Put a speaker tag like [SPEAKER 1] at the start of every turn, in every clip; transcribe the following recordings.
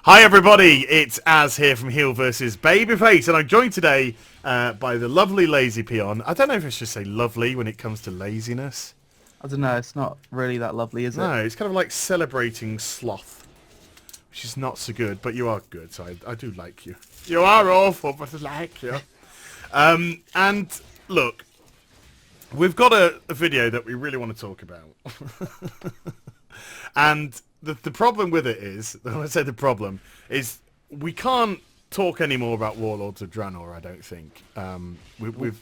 [SPEAKER 1] Hi everybody, it's Az here from HeelvsBabyface, and I'm joined today by the lovely Lazy Peon. I don't know if I should say lovely when it comes to laziness.
[SPEAKER 2] I don't know, it's not really that lovely, is it?
[SPEAKER 1] No, it's kind of like celebrating sloth, which is not so good, but you are good, so I do like you. You are awful, but I like you. And look, we've got a video that we really want to talk about. And the problem with it is, when I say the problem, is we can't talk anymore about Warlords of Draenor, I don't think.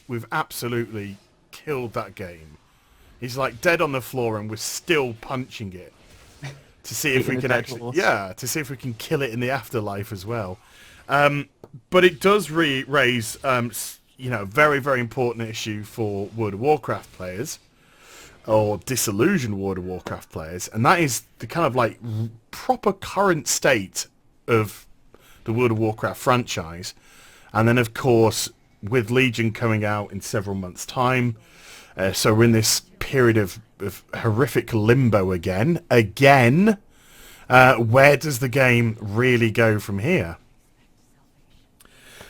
[SPEAKER 1] We've absolutely killed that game. He's like dead on the floor and we're still punching it to see if we can actually, to see if we can kill it in the afterlife as well. But it does raise, a very, very important issue for World of Warcraft players, or disillusioned World of Warcraft players, and that is the kind of like proper current state of the World of Warcraft franchise. And then of course with Legion coming out in several months' time, so we're in this period of horrific limbo again. Where does the game really go from here?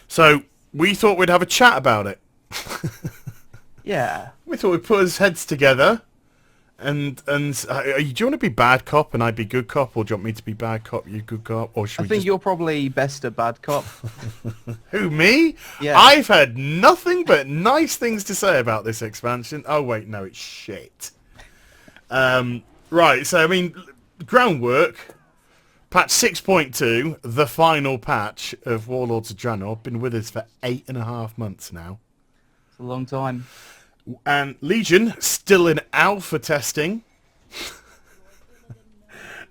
[SPEAKER 1] So we thought we'd have a chat about it.
[SPEAKER 2] Yeah.
[SPEAKER 1] We thought we'd put our heads together and do you want to be bad cop and I'd be good cop, or do you want me to be bad cop, you good cop, or should we
[SPEAKER 2] I think you're probably best at bad cop.
[SPEAKER 1] Who, me?
[SPEAKER 2] Yeah.
[SPEAKER 1] I've had nothing but nice things to say about this expansion. Oh wait, no, it's shit. Right, so I mean, groundwork. Patch 6.2, the final patch of Warlords of Draenor, been with us for 8.5 months now.
[SPEAKER 2] It's a long time.
[SPEAKER 1] And Legion, still in alpha testing.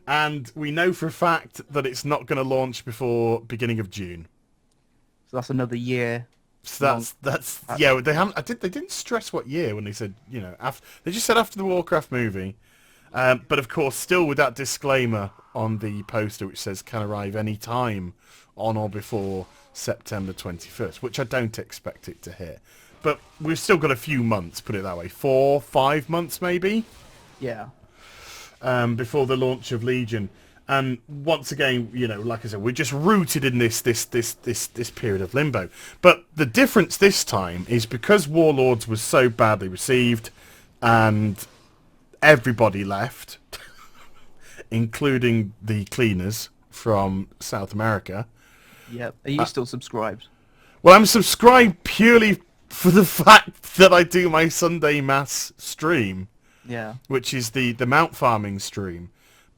[SPEAKER 1] And we know for a fact that it's not going to launch before beginning of June.
[SPEAKER 2] So that's another year.
[SPEAKER 1] So that's yeah. They haven't. They didn't stress what year when they said, they just said after the Warcraft movie. But of course, still with that disclaimer on the poster which says can arrive any time on or before September 21st, which I don't expect it to hit. But we've still got a few months, put it that way. 4-5 months maybe?
[SPEAKER 2] Yeah.
[SPEAKER 1] Before the launch of Legion. And once again, like I said, we're just rooted in this period of limbo. But the difference this time is because Warlords was so badly received and everybody left, including the cleaners from South America.
[SPEAKER 2] Yep. Are you still subscribed?
[SPEAKER 1] Well, I'm subscribed purely for the fact that I do my Sunday mass stream.
[SPEAKER 2] Yeah.
[SPEAKER 1] Which is the mount farming stream.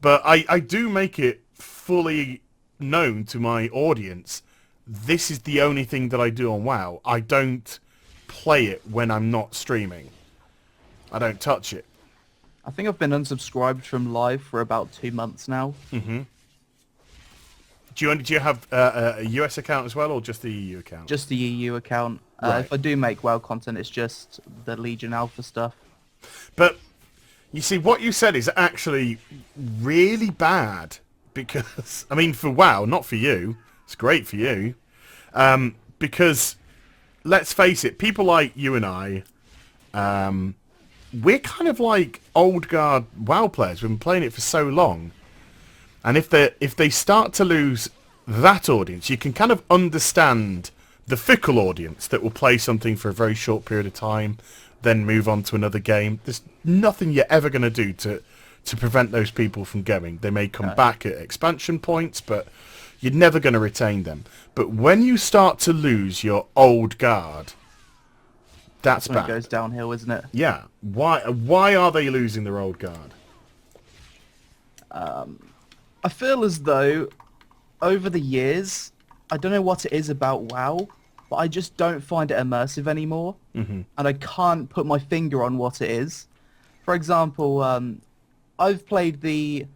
[SPEAKER 1] But I do make it fully known to my audience, this is the only thing that I do on WoW. I don't play it when I'm not streaming. I don't touch it.
[SPEAKER 2] I think I've been unsubscribed from live for about 2 months now.
[SPEAKER 1] Mm-hmm. Do you have a US account as well, or just the EU account?
[SPEAKER 2] Just the EU account.
[SPEAKER 1] Right.
[SPEAKER 2] If I do make WoW content, it's just the Legion Alpha stuff.
[SPEAKER 1] But you see, what you said is actually really bad because, I mean, for WoW, not for you. It's great for you. Because, let's face it, people like you and I, we're kind of like old guard WoW players. We've been playing it for so long. And if they start to lose that audience, you can kind of understand the fickle audience that will play something for a very short period of time, then move on to another game. There's nothing you're ever going to do to prevent those people from going. They may come back at expansion points, but you're never going to retain them. But when you start to lose your old guard, that's
[SPEAKER 2] when
[SPEAKER 1] bad.
[SPEAKER 2] It goes downhill, isn't it?
[SPEAKER 1] Yeah. Why are they losing their old guard?
[SPEAKER 2] I feel as though over the years, I don't know what it is about WoW, but I just don't find it immersive anymore.
[SPEAKER 1] Mm-hmm.
[SPEAKER 2] And I can't put my finger on what it is. For example, I've played the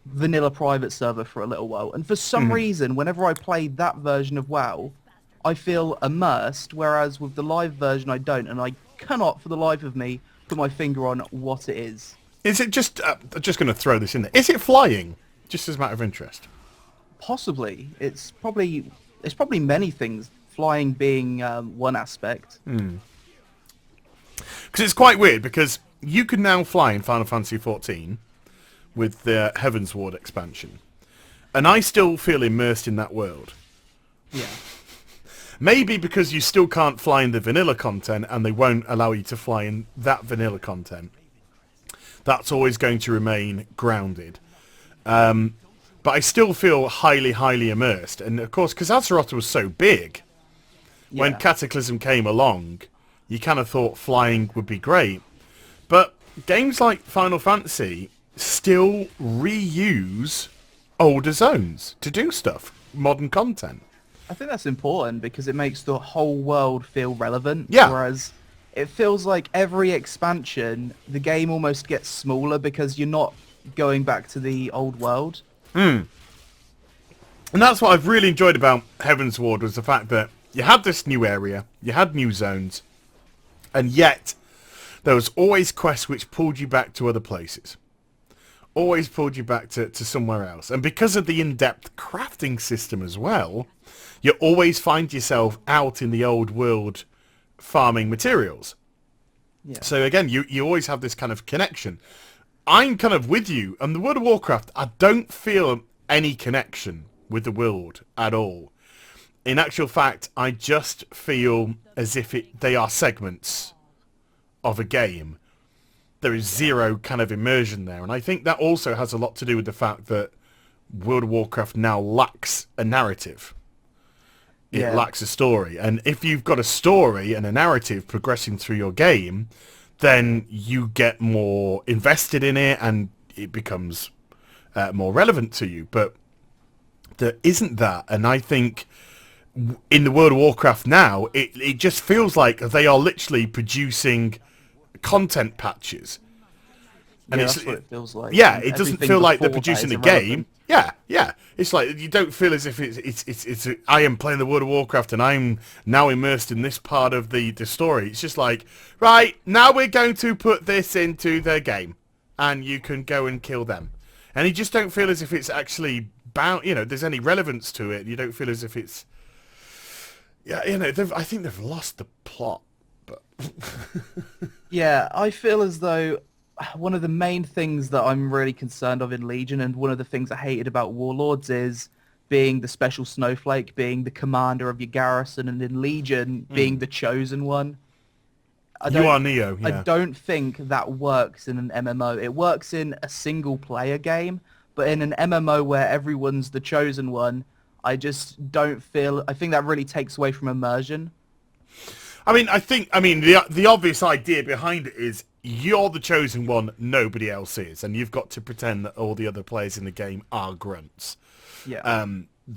[SPEAKER 2] vanilla private server for a little while, and for some reason, whenever I play that version of WoW, I feel immersed, whereas with the live version I don't, and I cannot for the life of me put my finger on what it is.
[SPEAKER 1] Is it just... I'm just going to throw this in there. Is it flying? Just as a matter of interest.
[SPEAKER 2] Possibly. It's probably many things, flying being one aspect.
[SPEAKER 1] Because it's quite weird, because you can now fly in Final Fantasy XIV with the Heavensward expansion. and I still feel immersed in that world.
[SPEAKER 2] Yeah.
[SPEAKER 1] Maybe because you still can't fly in the vanilla content, and they won't allow you to fly in that vanilla content. That's always going to remain grounded. But I still feel highly, highly immersed. And of course, because Azeroth was so big, when
[SPEAKER 2] Yeah.
[SPEAKER 1] Cataclysm came along, you kind of thought flying would be great. But games like Final Fantasy still reuse older zones to do stuff, modern content.
[SPEAKER 2] I think that's important because it makes the whole world feel relevant.
[SPEAKER 1] Yeah.
[SPEAKER 2] Whereas it feels like every expansion, the game almost gets smaller because you're not going back to the old world.
[SPEAKER 1] And that's what I've really enjoyed about Heaven's Ward, was the fact that you had this new area, you had new zones, and yet there was always quests which pulled you back to other places. Always pulled you back to somewhere else. And because of the in-depth crafting system as well, you always find yourself out in the old world farming materials.
[SPEAKER 2] Yeah.
[SPEAKER 1] So again, you always have this kind of connection. I'm kind of with you. On the World of Warcraft, I don't feel any connection with the world at all. In actual fact, I just feel as if they are segments of a game. There is zero kind of immersion there. And I think that also has a lot to do with the fact that World of Warcraft now lacks a narrative. It lacks a story. And if you've got a story and a narrative progressing through your game, then you get more invested in it and it becomes more relevant to you. But there isn't that. And I think in the World of Warcraft now, it just feels like they are literally producing content patches. And
[SPEAKER 2] Yeah, that's what it feels like.
[SPEAKER 1] Yeah,
[SPEAKER 2] And
[SPEAKER 1] it doesn't
[SPEAKER 2] everything
[SPEAKER 1] feel like they're
[SPEAKER 2] before that
[SPEAKER 1] producing
[SPEAKER 2] is
[SPEAKER 1] a game.
[SPEAKER 2] irrelevant.
[SPEAKER 1] Yeah. It's like you don't feel as if it's I am playing the World of Warcraft and I'm now immersed in this part of the story. It's just like, right, now we're going to put this into the game and you can go and kill them. And you just don't feel as if it's actually bound, there's any relevance to it. You don't feel as if it's, I think they've lost the plot. But
[SPEAKER 2] Yeah, I feel as though one of the main things that I'm really concerned of in Legion, and one of the things I hated about Warlords, is being the special snowflake, being the commander of your garrison, and in Legion being the chosen one.
[SPEAKER 1] You are Neo,
[SPEAKER 2] I
[SPEAKER 1] yeah.
[SPEAKER 2] don't think that works in an MMO. It works in a single player game, but in an MMO where everyone's the chosen one, I just don't feel... I think that really takes away from immersion.
[SPEAKER 1] The obvious idea behind it is you're the chosen one, nobody else is, and you've got to pretend that all the other players in the game are grunts.
[SPEAKER 2] Yeah.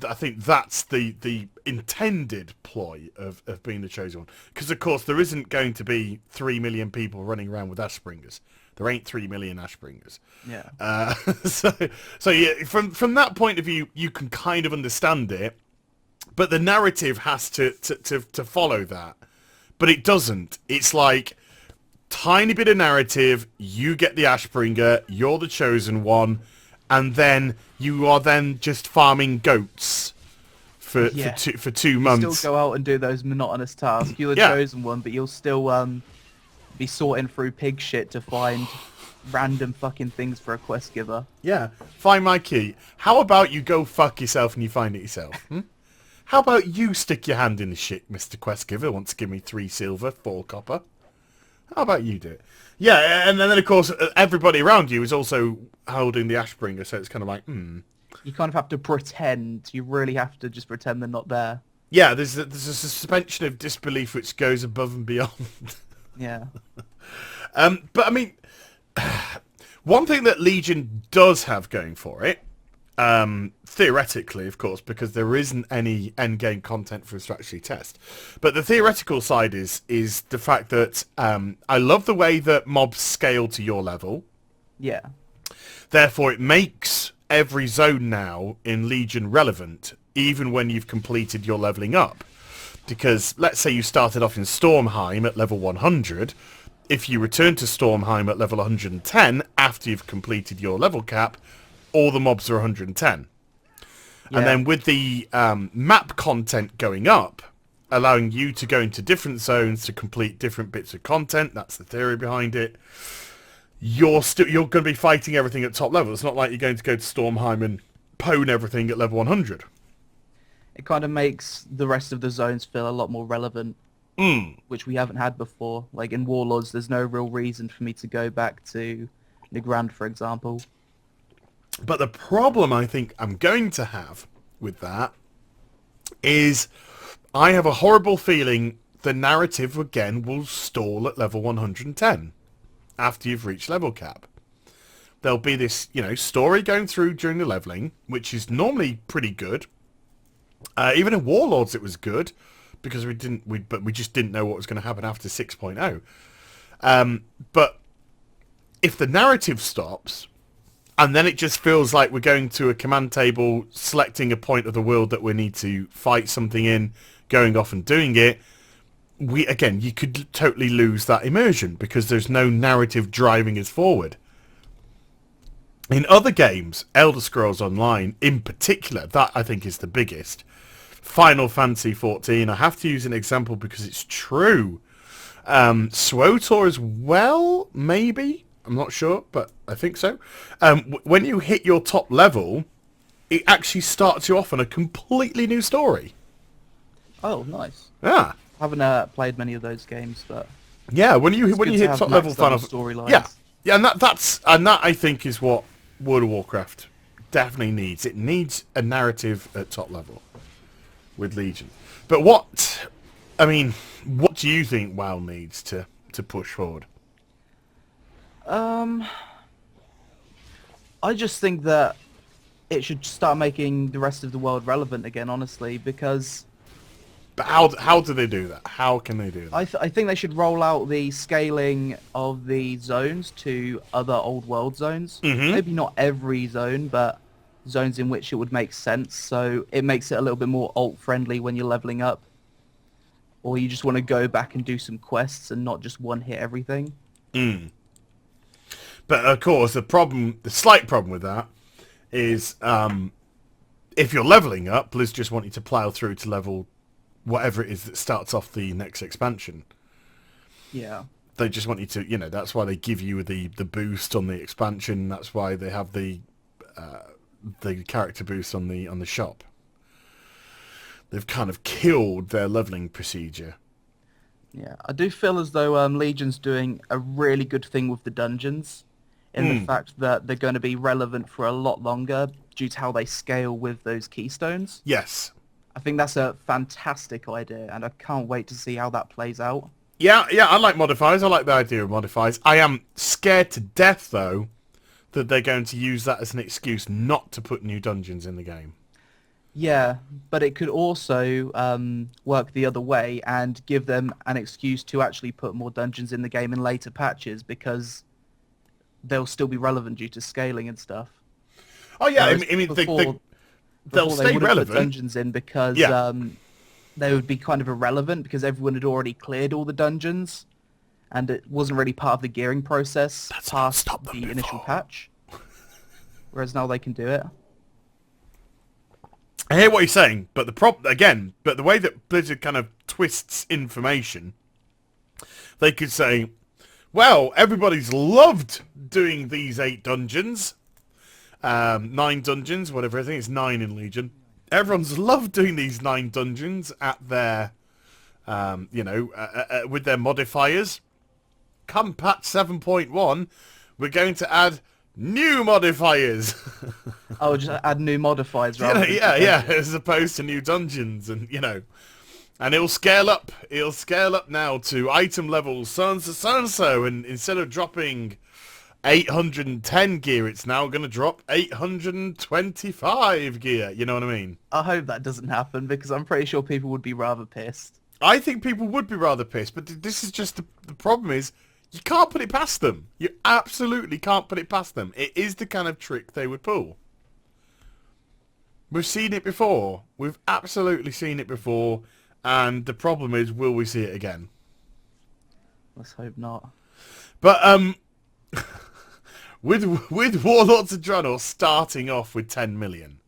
[SPEAKER 1] I think that's the intended ploy of being the chosen one. Because, of course, there isn't going to be 3 million people running around with Ashbringers. There ain't 3 million Ashbringers.
[SPEAKER 2] Yeah.
[SPEAKER 1] So yeah, from that point of view, you can kind of understand it, but the narrative has to follow that. But it doesn't. It's like, tiny bit of narrative, you get the Ashbringer, you're the chosen one, and then you are then just farming goats for 2 months.
[SPEAKER 2] Still go out and do those monotonous tasks. You're the chosen one, but you'll still be sorting through pig shit to find random fucking things for a quest giver.
[SPEAKER 1] Yeah, find my key. How about you go fuck yourself and you find it yourself? How about you stick your hand in the shit, Mr. Quest Giver wants to give me 3 silver, 4 copper? How about you do it? Yeah, and then of course everybody around you is also holding the Ashbringer, so it's kind of like,
[SPEAKER 2] You kind of have to pretend. You really have to just pretend they're not there.
[SPEAKER 1] Yeah, there's a suspension of disbelief which goes above and beyond.
[SPEAKER 2] Yeah.
[SPEAKER 1] But I mean, one thing that Legion does have going for it, theoretically, of course, because there isn't any endgame content for us to actually test. But the theoretical side is the fact that I love the way that mobs scale to your level.
[SPEAKER 2] Yeah.
[SPEAKER 1] Therefore, it makes every zone now in Legion relevant, even when you've completed your leveling up. Because let's say you started off in Stormheim at level 100. If you return to Stormheim at level 110 after you've completed your level cap, all the mobs are 110.
[SPEAKER 2] Yeah.
[SPEAKER 1] And then with the map content going up, allowing you to go into different zones to complete different bits of content, that's the theory behind it, you're going to be fighting everything at top level. It's not like you're going to go to Stormheim and pwn everything at level 100.
[SPEAKER 2] It kind of makes the rest of the zones feel a lot more relevant, which we haven't had before. Like in Warlords, there's no real reason for me to go back to Legrand, for example.
[SPEAKER 1] But the problem I think I'm going to have with that is I have a horrible feeling the narrative again will stall at level 110 after you've reached level cap. There'll be this, story going through during the leveling, which is normally pretty good. Even in Warlords it was good because we just didn't know what was going to happen after 6.0. But if the narrative stops and then it just feels like we're going to a command table, selecting a point of the world that we need to fight something in, going off and doing it, you could totally lose that immersion because there's no narrative driving us forward. In other games, Elder Scrolls Online in particular, that I think is the biggest. Final Fantasy 14, I have to use an example because it's true. SWOTOR as well, maybe? I'm not sure, but I think so. When you hit your top level, it actually starts you off on a completely new story.
[SPEAKER 2] Oh, nice.
[SPEAKER 1] Yeah.
[SPEAKER 2] I haven't played many of those games, but
[SPEAKER 1] yeah, when you hit top level Final
[SPEAKER 2] storylines.
[SPEAKER 1] Yeah, and that I think is what World of Warcraft definitely needs. It needs a narrative at top level with Legion. But what do you think WoW needs to push forward?
[SPEAKER 2] I just think that it should start making the rest of the world relevant again, honestly, because...
[SPEAKER 1] But how do they do that? How can they do that?
[SPEAKER 2] I think they should roll out the scaling of the zones to other old world zones.
[SPEAKER 1] Mm-hmm.
[SPEAKER 2] Maybe not every zone, but zones in which it would make sense. So it makes it a little bit more alt-friendly when you're leveling up. Or you just want to go back and do some quests and not just one-hit everything.
[SPEAKER 1] But of course, the slight problem with that is if you're leveling up, Blizz just want you to plow through to level whatever it is that starts off the next expansion.
[SPEAKER 2] Yeah.
[SPEAKER 1] They just want you to, that's why they give you the boost on the expansion. That's why they have the character boost on the shop. They've kind of killed their leveling procedure.
[SPEAKER 2] Yeah, I do feel as though Legion's doing a really good thing with the dungeons, in the fact that they're going to be relevant for a lot longer due to how they scale with those keystones.
[SPEAKER 1] Yes.
[SPEAKER 2] I think that's a fantastic idea, and I can't wait to see how that plays out.
[SPEAKER 1] Yeah, I like modifiers. I like the idea of modifiers. I am scared to death, though, that they're going to use that as an excuse not to put new dungeons in the game.
[SPEAKER 2] Yeah, but it could also work the other way and give them an excuse to actually put more dungeons in the game in later patches because they'll still be relevant due to scaling and stuff.
[SPEAKER 1] Oh yeah,
[SPEAKER 2] Whereas
[SPEAKER 1] they'll stay relevant.
[SPEAKER 2] Put dungeons in because they would be kind of irrelevant because everyone had already cleared all the dungeons, and it wasn't really part of the gearing process past the initial patch. Whereas now they can do it.
[SPEAKER 1] I hear what you're saying, but the way that Blizzard kind of twists information, they could say, well, everybody's loved doing these 8 dungeons, 9 dungeons, whatever, I think it's 9 in Legion. Everyone's loved doing these 9 dungeons at their, with their modifiers. Come patch 7.1, we're going to add new modifiers.
[SPEAKER 2] Oh, just add new modifiers rather than
[SPEAKER 1] yeah, as opposed to new dungeons, and and it'll scale up. It'll scale up now to item level so and so, and instead of dropping 810 gear, it's now going to drop 825 gear. You know what I mean?
[SPEAKER 2] I hope that doesn't happen because I'm pretty sure people would be rather pissed.
[SPEAKER 1] I think people would be rather pissed, but this is just the problem is you can't put it past them. You absolutely can't put it past them. It is the kind of trick they would pull. We've seen it before. We've absolutely seen it before. And the problem is, will we see it again?
[SPEAKER 2] Let's hope not.
[SPEAKER 1] But with Warlords of Draenor starting off with 10 million,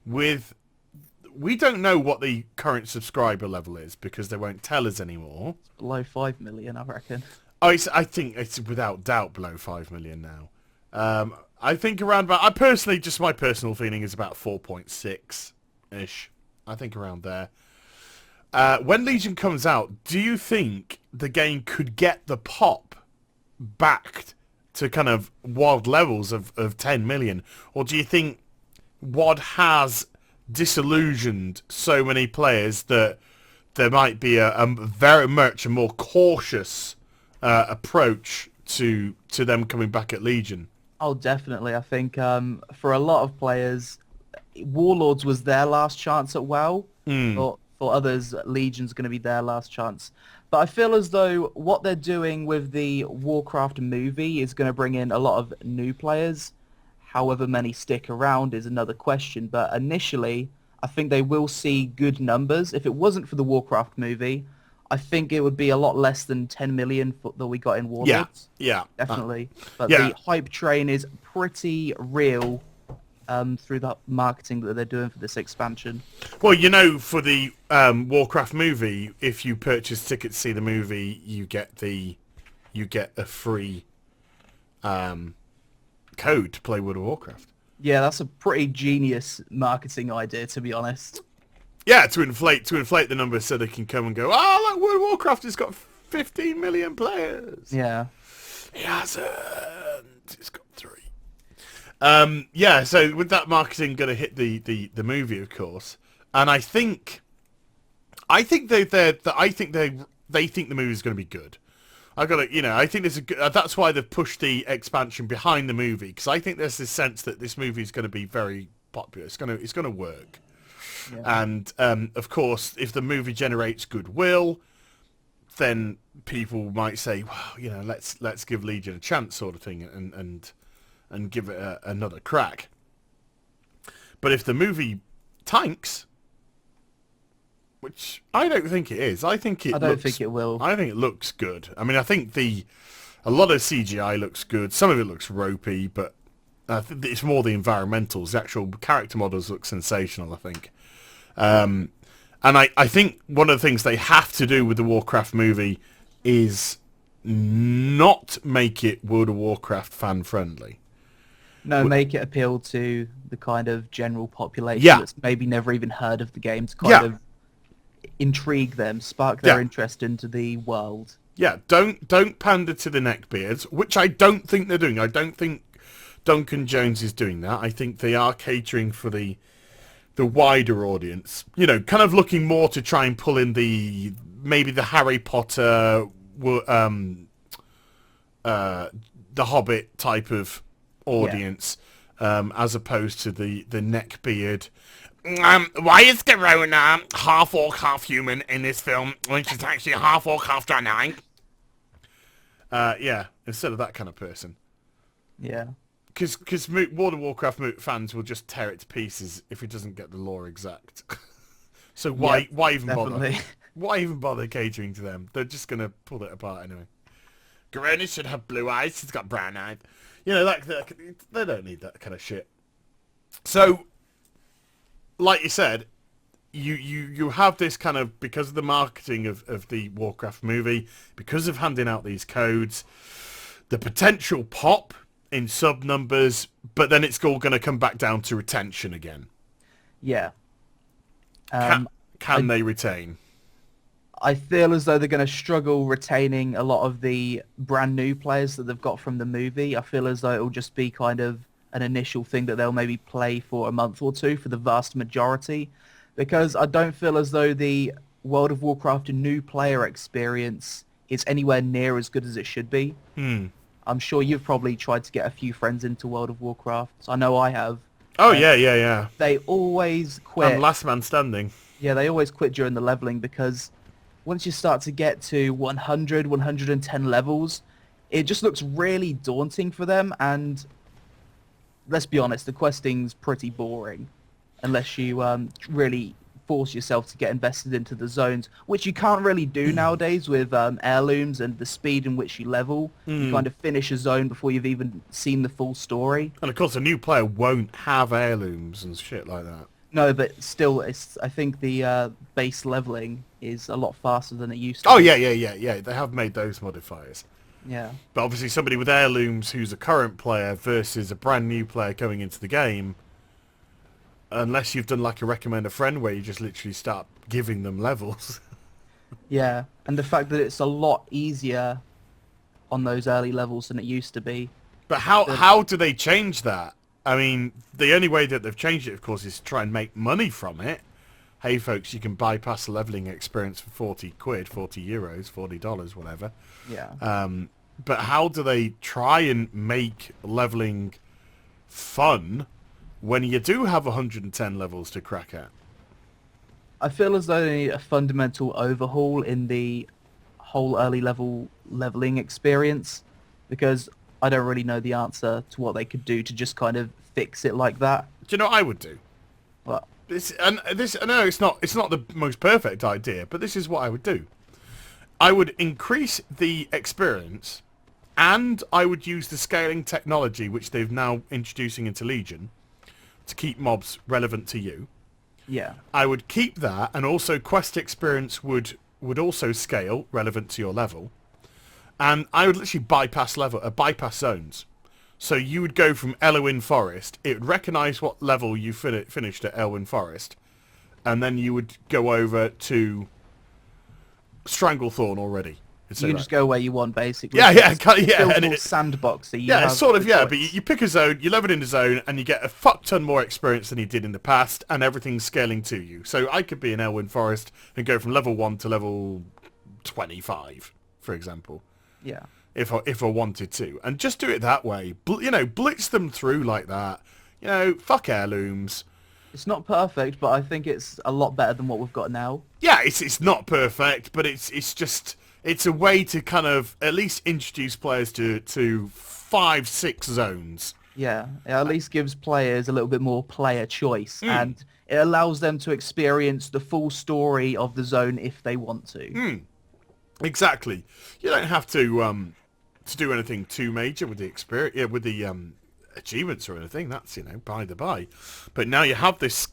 [SPEAKER 1] we don't know what the current subscriber level is because they won't tell us anymore.
[SPEAKER 2] It's below 5 million, I reckon.
[SPEAKER 1] I think it's without doubt below 5 million now. I think around about. I personally, just my personal feeling is about 4.6 ish. I think around there. When Legion comes out, do you think the game could get the pop back to kind of WoD levels of 10 million, or do you think WoD has disillusioned so many players that there might be a very much a more cautious approach to them coming back at Legion?
[SPEAKER 2] Oh, definitely. I think for a lot of players, Warlords was their last chance at WoW. For others, Legion's going to be their last chance. But I feel as though what they're doing with the Warcraft movie is going to bring in a lot of new players. However many stick around is another question. But initially, I think they will see good numbers. If it wasn't for the Warcraft movie, I think it would be a lot less than 10 million that we got in Warlords.
[SPEAKER 1] Yeah.
[SPEAKER 2] Definitely. But
[SPEAKER 1] yeah.
[SPEAKER 2] the hype train is pretty real through the marketing that they're doing for this expansion.
[SPEAKER 1] Well, you know, for the Warcraft movie, if you purchase tickets to see the movie, you get a free code to play World of Warcraft.
[SPEAKER 2] Yeah, that's a pretty genius marketing idea, to be honest.
[SPEAKER 1] Yeah, to inflate the numbers so they can come and go, oh, look, World of Warcraft has got 15 million players.
[SPEAKER 2] Yeah.
[SPEAKER 1] It hasn't. It's got 3. Yeah, so with that marketing going to hit the movie, of course, and I think they think the movie is going to be good. I think there's that's why they've pushed the expansion behind the movie, because I think there's this sense that this movie is going to be very popular. It's going to work. Yeah. And of course, if the movie generates goodwill, then people might say, well, let's give Legion a chance, sort of thing, and give it another crack. But if the movie tanks, which I don't think it is, I think it will. I think it looks good. I mean, I think a lot of CGI looks good. Some of it looks ropey, but I think it's more the environmentals. The actual character models look sensational, I think. And I think one of the things they have to do with the Warcraft movie is not make it World of Warcraft fan-friendly.
[SPEAKER 2] No, make it appeal to the kind of general population that's maybe never even heard of the game, to kind of intrigue them, spark their interest into the world. Yeah,
[SPEAKER 1] don't pander to the neckbeards, which I don't think they're doing. I don't think Duncan Jones is doing that. I think they are catering for the wider audience. You know, kind of looking more to try and pull in maybe the Harry Potter, the Hobbit type of audience, as opposed to the neckbeard. Why is Garona half orc, half human in this film when she's actually half orc, half Draenei? Instead of that kind of person.
[SPEAKER 2] Yeah.
[SPEAKER 1] Because World of Warcraft fans will just tear it to pieces if it doesn't get the lore exact. So why even bother? Why even bother catering to them? They're just going to pull it apart anyway. Garona should have blue eyes. She's got brown eyes. You know, they don't need that kind of shit. So, like you said, you have this kind of, because of the marketing of the Warcraft movie, because of handing out these codes, the potential pop in sub numbers, but then it's all going to come back down to retention again.
[SPEAKER 2] Yeah.
[SPEAKER 1] Can they retain?
[SPEAKER 2] I feel as though they're going to struggle retaining a lot of the brand new players that they've got from the movie. I feel as though it'll just be kind of an initial thing that they'll maybe play for a month or two for the vast majority, because I don't feel as though the World of Warcraft new player experience is anywhere near as good as it should be. I'm sure you've probably tried to get a few friends into World of Warcraft. I know I have.
[SPEAKER 1] Oh, yeah.
[SPEAKER 2] They always quit.
[SPEAKER 1] I'm last man standing.
[SPEAKER 2] Yeah, they always quit during the leveling, because once you start to get to 100, 110 levels, it just looks really daunting for them. And let's be honest, the questing's pretty boring unless you really force yourself to get invested into the zones, which you can't really do nowadays with heirlooms and the speed in which you level. You kind of finish a zone before you've even seen the full story.
[SPEAKER 1] And of course, a new player won't have heirlooms and shit like that.
[SPEAKER 2] No, but still, I think the base leveling is a lot faster than it used to.
[SPEAKER 1] Oh, yeah. They have made those modifiers.
[SPEAKER 2] Yeah.
[SPEAKER 1] But obviously somebody with heirlooms who's a current player versus a brand new player going into the game, unless you've done like a recommend a friend where you just literally start giving them levels.
[SPEAKER 2] Yeah. And the fact that it's a lot easier on those early levels than it used to be.
[SPEAKER 1] But how do they change that? I mean, the only way that they've changed it, of course, is to try and make money from it. Hey, folks, you can bypass the leveling experience for 40 quid, 40 euros, $40, whatever.
[SPEAKER 2] Yeah.
[SPEAKER 1] But how do they try and make leveling fun when you do have 110 levels to crack at?
[SPEAKER 2] I feel as though they need a fundamental overhaul in the whole early level leveling experience, because I don't really know the answer to what they could do to just kind of fix it like that.
[SPEAKER 1] Do you know what I would do?
[SPEAKER 2] But
[SPEAKER 1] I know it's not the most perfect idea, but this is what I would do. I would increase the experience, and I would use the scaling technology which they've now introducing into Legion to keep mobs relevant to you.
[SPEAKER 2] yeah,
[SPEAKER 1] I would keep that, and also quest experience would also scale relevant to your level, and I would literally bypass zones. So you would go from Elwyn Forest. It would recognise what level you finished at Elwyn Forest, and then you would go over to Stranglethorn already.
[SPEAKER 2] you can just go where you want basically.
[SPEAKER 1] Yeah, yeah,
[SPEAKER 2] It's
[SPEAKER 1] yeah,
[SPEAKER 2] a
[SPEAKER 1] and
[SPEAKER 2] little
[SPEAKER 1] it-
[SPEAKER 2] sandbox that you
[SPEAKER 1] Yeah,
[SPEAKER 2] have
[SPEAKER 1] sort of,
[SPEAKER 2] the
[SPEAKER 1] yeah,
[SPEAKER 2] choice.
[SPEAKER 1] but you pick a zone, you level it in the zone, and you get a fuck ton more experience than you did in the past, and everything's scaling to you. So I could be in Elwyn Forest and go from level 1 to level 25, for example,
[SPEAKER 2] Yeah.
[SPEAKER 1] if I wanted to. And just do it that way. Blitz them through like that. Fuck heirlooms.
[SPEAKER 2] It's not perfect, but I think it's a lot better than what we've got now.
[SPEAKER 1] Yeah, it's not perfect, but it's a way to kind of at least introduce players to 5-6 zones.
[SPEAKER 2] Yeah, it at least gives players a little bit more player choice, and it allows them to experience the full story of the zone if they want to.
[SPEAKER 1] Exactly. You don't have to do anything too major with the experience, with the achievements or anything. That's by the by. But now you have this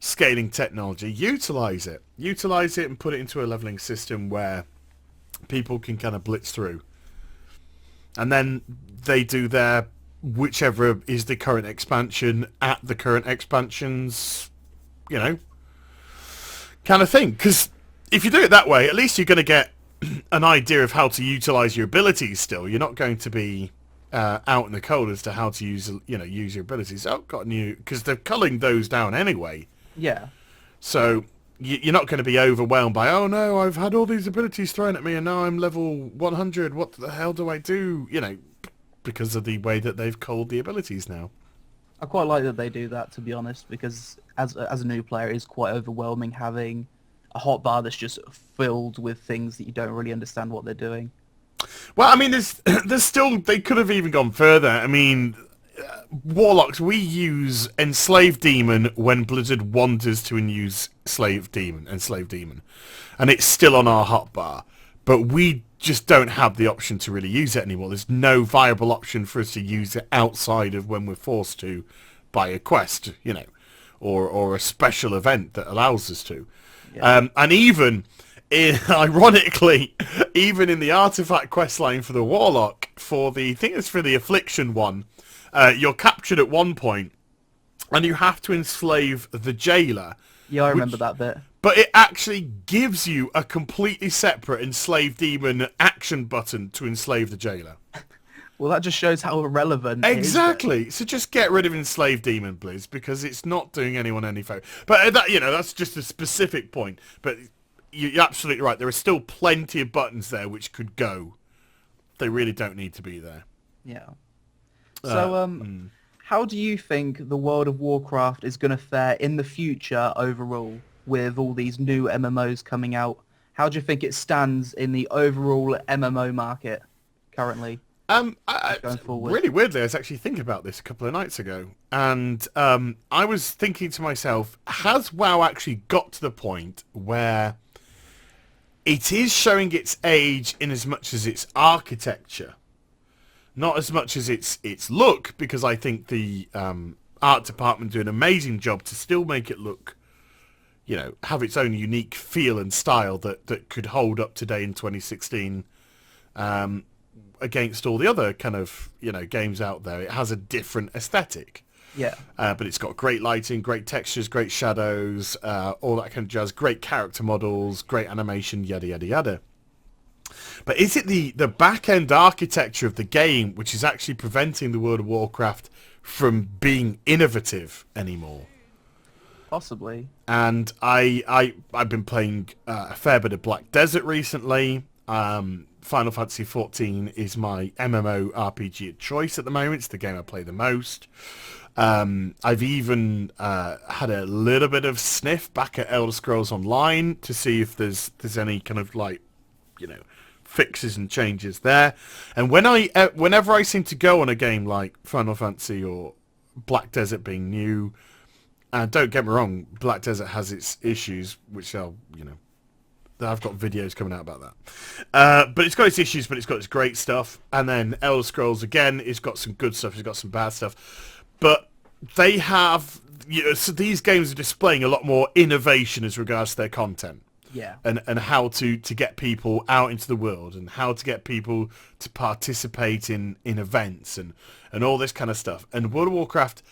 [SPEAKER 1] scaling technology. Utilize it, and put it into a leveling system where people can kind of blitz through, and then they do their whichever is the current expansion at the current expansions, kind of thing. Because if you do it that way, at least you're going to get an idea of how to utilize your abilities. Still, you're not going to be out in the cold as to how to use your abilities. Because they're culling those down anyway.
[SPEAKER 2] Yeah.
[SPEAKER 1] So you're not going to be overwhelmed by, oh no, I've had all these abilities thrown at me and now I'm level 100. What the hell do I do? Because of the way that they've culled the abilities now.
[SPEAKER 2] I quite like that they do that, to be honest, because as a new player, it is quite overwhelming having a hotbar that's just filled with things that you don't really understand what they're doing.
[SPEAKER 1] Well, I mean, there's still, they could have even gone further. I mean, Warlocks, we use Enslave Demon when Blizzard wants to use Enslave Demon, and it's still on our hotbar, but we just don't have the option to really use it anymore. There's no viable option for us to use it outside of when we're forced to by a quest, or a special event that allows us to.
[SPEAKER 2] Yeah.
[SPEAKER 1] And even ironically, even in the artifact questline for the Warlock, I think it's for the Affliction one, you're captured at one point, and you have to enslave the jailer.
[SPEAKER 2] Yeah, I remember that bit.
[SPEAKER 1] But it actually gives you a completely separate Enslave Demon action button to enslave the jailer.
[SPEAKER 2] Well, that just shows how irrelevant it is.
[SPEAKER 1] Exactly. So just get rid of Enslave Demon, Blizz, because it's not doing anyone any favour. But that's just a specific point. But you're absolutely right. There are still plenty of buttons there which could go. They really don't need to be there.
[SPEAKER 2] Yeah. So, how do you think the World of Warcraft is going to fare in the future overall with all these new MMOs coming out? How do you think it stands in the overall MMO market currently? Going forward?
[SPEAKER 1] Really weirdly, I was actually thinking about this a couple of nights ago, and I was thinking to myself, has WoW actually got to the point where it is showing its age in as much as its architecture? Not as much as its look, because I think the art department do an amazing job to still make it look, have its own unique feel and style that could hold up today in 2016. against all the other kind of, games out there. It has a different aesthetic.
[SPEAKER 2] Yeah.
[SPEAKER 1] But it's got great lighting, great textures, great shadows, all that kind of jazz, great character models, great animation, yada, yada, yada. But is it the back-end architecture of the game which is actually preventing the World of Warcraft from being innovative anymore?
[SPEAKER 2] Possibly.
[SPEAKER 1] And I've been playing a fair bit of Black Desert recently. Final Fantasy XIV is my MMO RPG of choice at the moment. It's the game I play the most. I've even had a little bit of sniff back at Elder Scrolls Online to see if there's any kind of fixes and changes there. And whenever I seem to go on a game like Final Fantasy or Black Desert being new, and don't get me wrong, Black Desert has its issues, which I've got videos coming out about that. But it's got its issues, but it's got its great stuff. And then Elder Scrolls, again, it's got some good stuff, it's got some bad stuff. But they have... so these games are displaying a lot more innovation as regards to their content.
[SPEAKER 2] Yeah.
[SPEAKER 1] And how to get people out into the world and how to get people to participate in events and all this kind of stuff. And World of Warcraft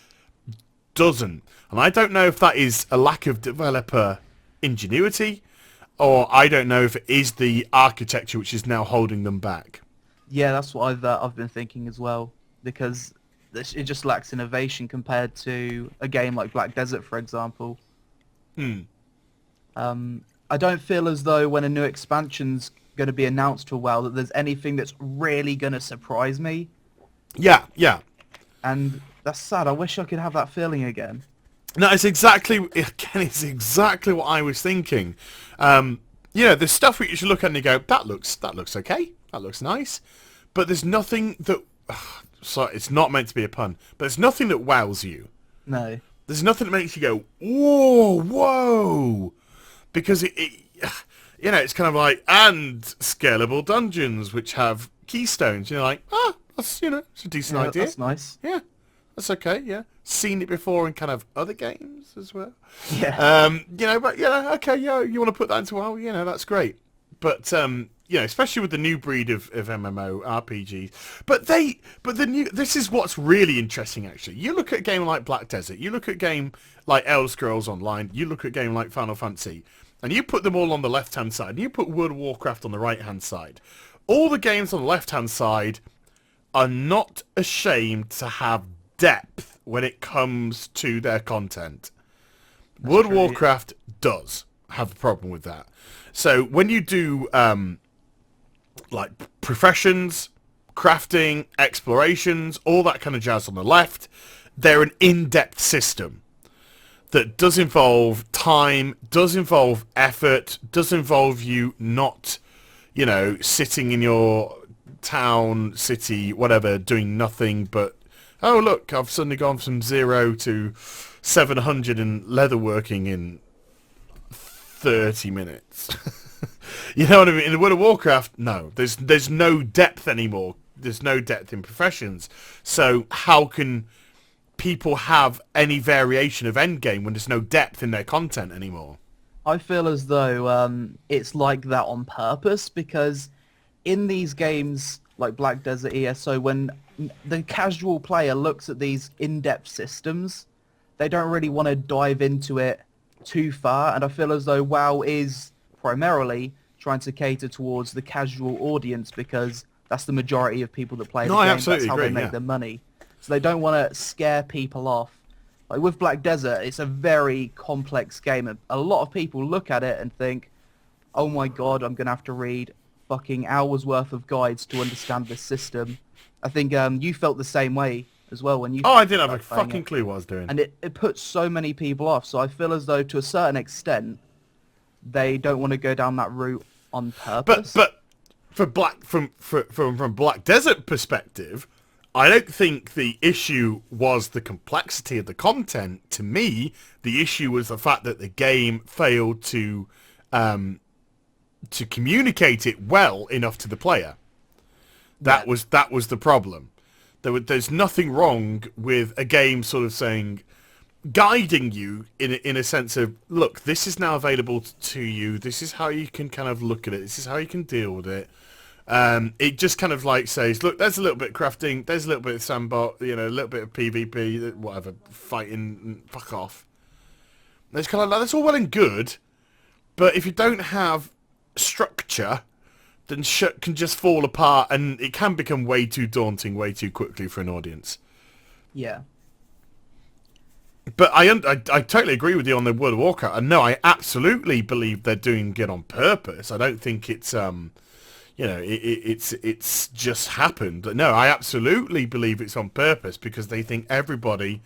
[SPEAKER 1] doesn't. And I don't know if that is a lack of developer ingenuity, or I don't know if it is the architecture which is now holding them back.
[SPEAKER 2] Yeah, that's what I've been thinking as well, because it just lacks innovation compared to a game like Black Desert, for example. I don't feel as though when a new expansion's going to be announced for WoW that there's anything that's really going to surprise me.
[SPEAKER 1] Yeah.
[SPEAKER 2] And that's sad. I wish I could have that feeling again.
[SPEAKER 1] No, it's exactly what I was thinking. There's stuff where you should look at and you go, that looks okay, that looks nice, but there's nothing that... sorry, it's not meant to be a pun, but there's nothing that wows you.
[SPEAKER 2] No.
[SPEAKER 1] There's nothing that makes you go, whoa, because it's kind of like, and scalable dungeons which have keystones. You're like, that's, it's a decent idea.
[SPEAKER 2] That's nice.
[SPEAKER 1] Yeah, that's okay. Yeah, seen it before in kind of other games as well.
[SPEAKER 2] Yeah.
[SPEAKER 1] Okay, you want to put that into WoW? That's great. But especially with the new breed of MMO RPGs. But this is what's really interesting, actually. You look at a game like Black Desert, you look at a game like Elder Scrolls Online, you look at a game like Final Fantasy, and you put them all on the left-hand side, and you put World of Warcraft on the right-hand side. All the games on the left-hand side are not ashamed to have depth when it comes to their content. World of Warcraft does have a problem with that. So when you do professions, crafting, explorations, all that kind of jazz on the left, they're an in-depth system that does involve time, does involve effort, does involve you not, sitting in your town, city, whatever, doing nothing but, oh look, I've suddenly gone from 0 to 700 in leatherworking in 30 minutes. You know what I mean? In the World of Warcraft, no. There's no depth anymore. There's no depth in professions. So how can people have any variation of endgame when there's no depth in their content anymore?
[SPEAKER 2] I feel as though it's like that on purpose, because in these games like Black Desert ESO, when the casual player looks at these in-depth systems, they don't really want to dive into it too far, and I feel as though WoW is primarily trying to cater towards the casual audience, because that's the majority of people that play the game. That's how they make their money. So they don't want to scare people off. Like with Black Desert, it's a very complex game, and a lot of people look at it and think, oh my god, I'm going to have to read fucking hours worth of guides to understand this system. I think you felt the same way as well when you...
[SPEAKER 1] Oh, I didn't have a fucking clue what I was doing.
[SPEAKER 2] And it puts so many people off. So I feel as though, to a certain extent, they don't want to go down that route on purpose.
[SPEAKER 1] But from Black Desert perspective, I don't think the issue was the complexity of the content. To me, the issue was the fact that the game failed to communicate it well enough to the player. That was the problem. There's nothing wrong with a game sort of saying, guiding you in a sense of, look, this is now available to you. This is how you can kind of look at it. This is how you can deal with it. It just kind of like says, look, there's a little bit of crafting, there's a little bit of sandbox, a little bit of PvP, whatever, fighting, fuck off. And it's kind of like, that's all well and good, but if you don't have structure, then shit can just fall apart, and it can become way too daunting way too quickly for an audience.
[SPEAKER 2] Yeah.
[SPEAKER 1] But I totally agree with you on the World of Warcraft. And no, I absolutely believe they're doing it on purpose. I don't think it's it's just happened. No, I absolutely believe it's on purpose because they think everybody,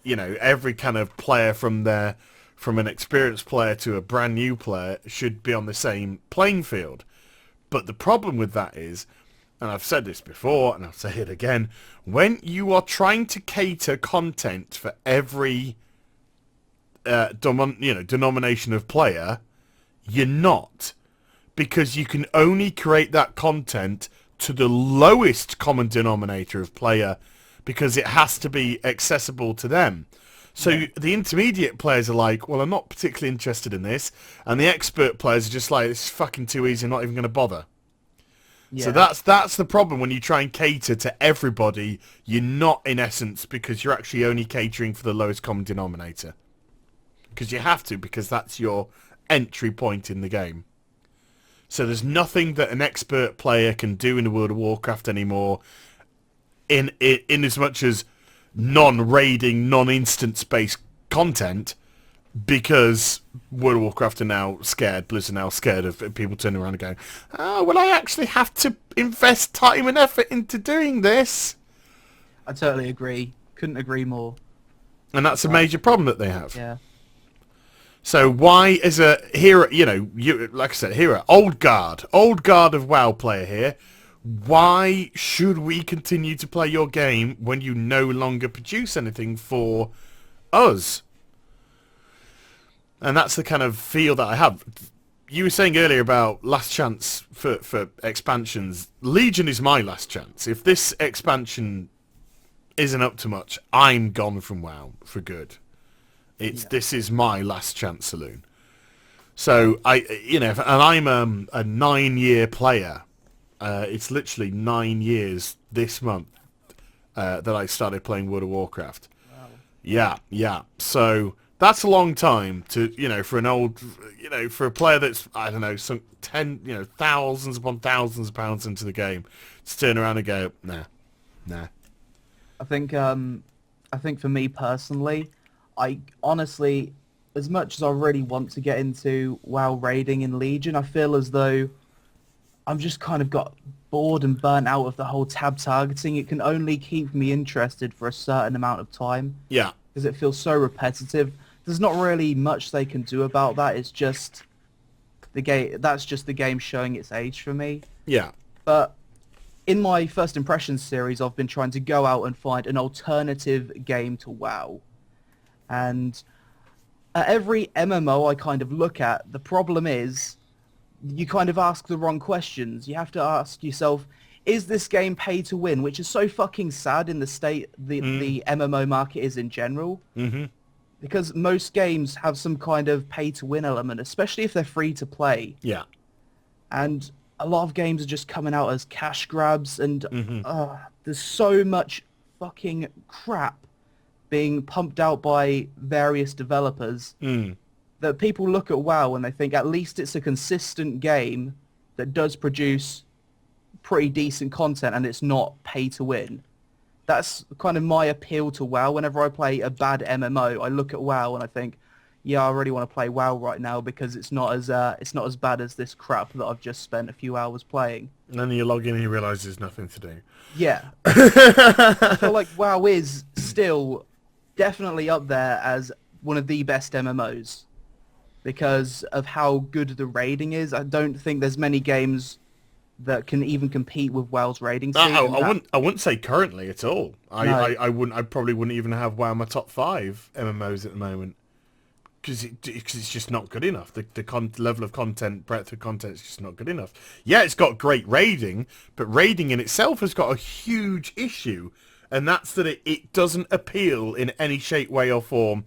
[SPEAKER 1] every kind of player from an experienced player to a brand new player should be on the same playing field. But the problem with that is, and I've said this before, and I'll say it again, when you are trying to cater content for every denomination of player, you're not. Because you can only create that content to the lowest common denominator of player, because it has to be accessible to them. So the intermediate players are like, well, I'm not particularly interested in this. And the expert players are just like, it's fucking too easy, I'm not even going to bother. Yeah. So that's the problem when you try and cater to everybody. You're not, in essence, because you're actually only catering for the lowest common denominator. Because you have to, because that's your entry point in the game. So there's nothing that an expert player can do in the World of Warcraft anymore in as much as non-raiding, non-instance-based content, because World of Warcraft are now scared, Blizzard are now scared of people turning around and going, oh, well, I actually have to invest time and effort into doing this.
[SPEAKER 2] I totally agree. Couldn't agree more.
[SPEAKER 1] And that's a major problem that they have.
[SPEAKER 2] Yeah.
[SPEAKER 1] So why is a hero, like I said, hero, old guard of WoW player here, why should we continue to play your game when you no longer produce anything for us? And that's the kind of feel that I have. You were saying earlier about last chance for expansions. Legion is my last chance. If this expansion isn't up to much, I'm gone from WoW for good. This is my last chance saloon. So and I'm a 9-year player. It's literally 9 years this month that I started playing World of Warcraft. Wow. Yeah. So that's a long time to, for an old, for a player that's, I don't know, some thousands upon thousands of pounds into the game, to turn around and go, nah.
[SPEAKER 2] I think for me personally, I honestly, as much as I really want to get into WoW raiding in Legion, I feel as though I'm just kind of got bored and burnt out of the whole tab targeting. It can only keep me interested for a certain amount of time.
[SPEAKER 1] Yeah.
[SPEAKER 2] Because it feels so repetitive. There's not really much they can do about that. It's just the game. That's just the game showing its age for me.
[SPEAKER 1] Yeah.
[SPEAKER 2] But in my first impressions series, I've been trying to go out and find an alternative game to WoW. And at every MMO I kind of look at, the problem is you kind of ask the wrong questions. You have to ask yourself, is this game pay to win? Which is so fucking sad in the state the MMO market is in general. Mm-hmm. Because most games have some kind of pay to win element, especially if they're free to play.
[SPEAKER 1] Yeah.
[SPEAKER 2] And a lot of games are just coming out as cash grabs, and there's so much fucking crap being pumped out by various developers that people look at WoW and they think at least it's a consistent game that does produce pretty decent content and it's not pay to win. That's kind of my appeal to WoW. Whenever I play a bad MMO, I look at WoW and I think, yeah, I really want to play WoW right now because it's not as bad as this crap that I've just spent a few hours playing.
[SPEAKER 1] And then you log in and you realise there's nothing to do.
[SPEAKER 2] Yeah. I feel like WoW is still definitely up there as one of the best MMOs because of how good the raiding is. I don't think there's many games that can even compete with WoW's raiding scene.
[SPEAKER 1] I wouldn't say currently at all. I probably wouldn't even have WoW in my top 5 MMOs at the moment because it's just not good enough. The level of content, breadth of content is just not good enough. Yeah, it's got great raiding, but raiding in itself has got a huge issue, and that's that it doesn't appeal in any shape, way or form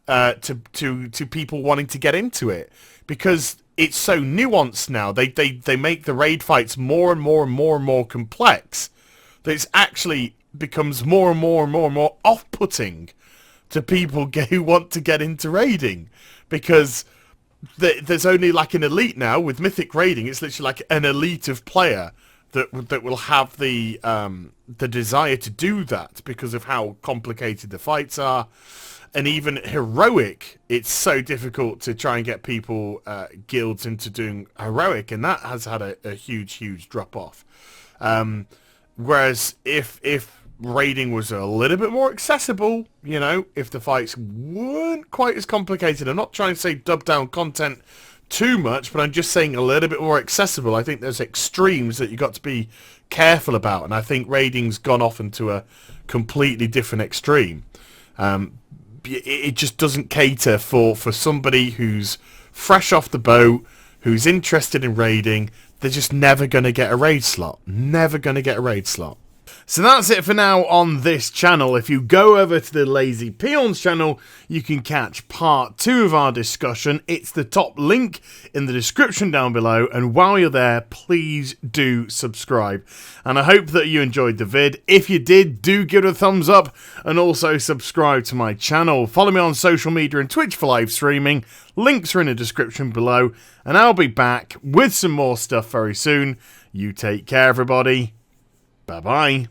[SPEAKER 1] to people wanting to get into it, because it's so nuanced now. They make the raid fights more and more and more and more complex, that it's actually becomes more and more and more and more off-putting to people who want to get into raiding, because there's only like an elite now with mythic raiding. It's literally like an elite of player that will have the desire to do that because of how complicated the fights are. And even heroic, it's so difficult to try and get people guilds into doing heroic, and that has had a huge drop off. Whereas if raiding was a little bit more accessible, you know, if the fights weren't quite as complicated, I'm not trying to say dub down content too much, but I'm just saying a little bit more accessible. I think there's extremes that you got to be careful about, and I think raiding's gone off into a completely different extreme. It just doesn't cater for somebody who's fresh off the boat, who's interested in raiding. They're just never going to get a raid slot. Never going to get a raid slot. So that's it for now on this channel. If you go over to the Lazy Peons channel, you can catch part 2 of our discussion. It's the top link in the description down below. And while you're there, please do subscribe. And I hope that you enjoyed the vid. If you did, do give it a thumbs up and also subscribe to my channel. Follow me on social media and Twitch for live streaming. Links are in the description below. And I'll be back with some more stuff very soon. You take care, everybody. Bye-bye.